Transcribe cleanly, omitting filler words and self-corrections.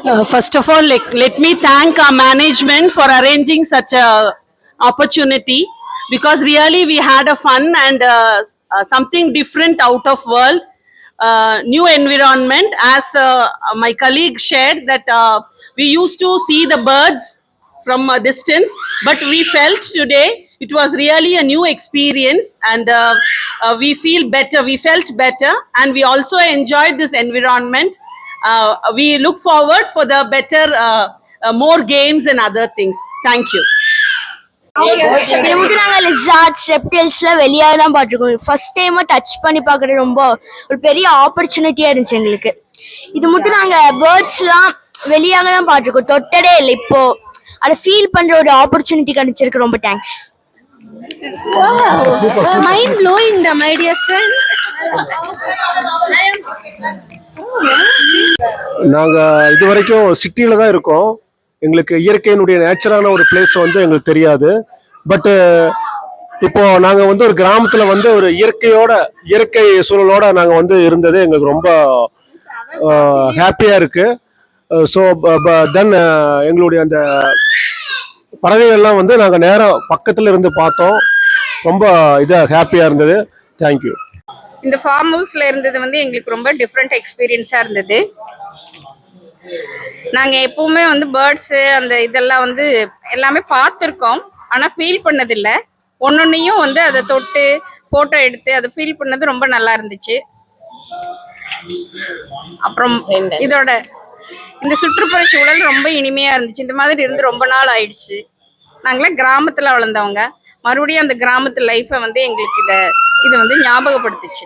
First of all, let me thank our management for arranging such a opportunity, because really we had a fun and something different out of world, new environment. As my colleague shared that we used to see the birds from a distance, but we felt today it was really a new experience, and we felt better, and we also enjoyed this environment. We look forward for the better, more games and other things. Thank you. நாங்கள் lizards ரெப்டைல்ஸ்லாம் வெளியாக தான் பார்த்துருக்கோம். First டைமாக touch பண்ணி பார்க்குறது ரொம்ப ஒரு பெரிய ஆப்பர்ச்சுனிட்டியாக இருந்துச்சு எங்களுக்கு. இது மட்டும் நாங்கள் பேர்ட்ஸ்லாம் வெளியாக தான் பார்த்துருக்கோம், தொட்டதே இல்லை. இப்போ அதை ஃபீல் பண்ணுற ஒரு ஆப்பர்ச்சுனிட்டி கிடைச்சிருக்கு. ரொம்ப thanks. Mind blowing the my dear son. நாங்கள் இது வரைக்கும் சிட்டியில் தான் இருக்கோம். எங்களுக்கு இயற்கையினுடைய நேச்சரான ஒரு பிளேஸ் வந்து எங்களுக்கு தெரியாது. பட்டு இப்போ நாங்கள் வந்து ஒரு கிராமத்தில் வந்து ஒரு இயற்கை சூழலோட நாங்கள் வந்து இருந்தது எங்களுக்கு ரொம்ப ஹாப்பியாக இருக்குது. ஸோ தென் எங்களுடைய அந்த பறவைகள்லாம் வந்து நாங்கள் நேராக பக்கத்தில் இருந்து பார்த்தோம். ரொம்ப இதாக ஹாப்பியாக இருந்தது. தேங்க்யூ. இந்த ஃபார்ம் ஹவுஸில் இருந்தது வந்து எங்களுக்கு ரொம்ப டிஃப்ரெண்ட் எக்ஸ்பீரியன்ஸாக இருந்தது. நாங்கள் எப்பவுமே வந்து பேர்ட்ஸு அந்த இதெல்லாம் வந்து எல்லாமே பார்த்துருக்கோம், ஆனால் ஃபீல் பண்ணதில்லை. ஒன்னொன்னையும் வந்து அதை தொட்டு ஃபோட்டோ எடுத்து அதை ஃபீல் பண்ணது ரொம்ப நல்லா இருந்துச்சு. அப்புறம் இதோட இந்த சுற்றுப்புற சூழல் ரொம்ப இனிமையாக இருந்துச்சு. இந்த மாதிரி இருந்து ரொம்ப நாள் ஆயிடுச்சு. நாங்களாம் கிராமத்தில் வளர்ந்தவங்க, மறுபடியும் அந்த கிராமத்து லைஃப்பை வந்து எங்களுக்கு இதை வந்து ஞாபகப்படுத்துச்சு.